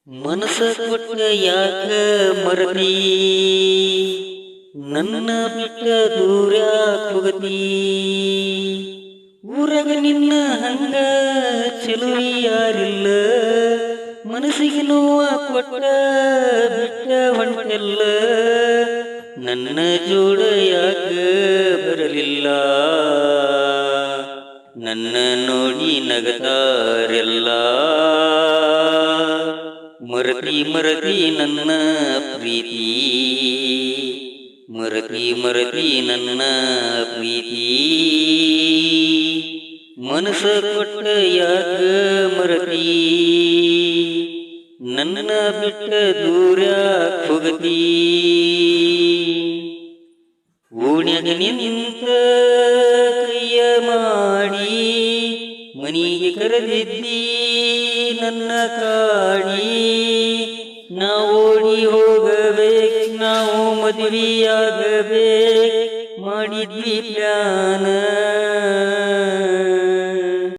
ಮನಸ ಕೊಟ್ಟ ಯಾಕ ಮರತಿ ನನ್ನ ಬಿಟ್ಟ ದೂರ ಹೋಗತಿ ಊರಾಗ ನಿನ್ನ ಹಂಗ ಚೆಲುವಿ ಯಾರಿಲ್ಲ ಮನಸ್ಸಿಗೆ ನೋವ ಕೊಟ್ಟ ಬಿಟ್ಟ ಹೊಂಟೆಲ್ಲ ನನ್ನ ಜೋಡ ಯಾಕ ಬರಲಿಲ್ಲ ನನ್ನ ನೋಡಿ ನಗತಾರೆಲ್ಲ ಮರತಿ ಮರತಿ ನನ್ನ ಪ್ರೀತಿ ಮರತಿ ಮರತಿ ನನ್ನ ಪ್ರೀತಿ ಮನಸ ಕೊಟ್ಟ ಯಾಕ ಮರತಿ ನನ್ನ ಬಿಟ್ಟ ದೂರ ಹೋಗತಿ ಓಣ್ಯಾಗ ನಿಂತ ಕೈಯ ಮಾಡಿ ಮನಿಗೆ ಕರೆದಿದ್ದಿ ನನ್ನ ಕಾಣಿ ನಾವು ಓಡಿ ಹೋಗಬೇಕು ನಾವು ಮದುವೆಯಾಗಬೇಕು ಮಾಡಿದ್ವಿ ಪ್ಲಾನ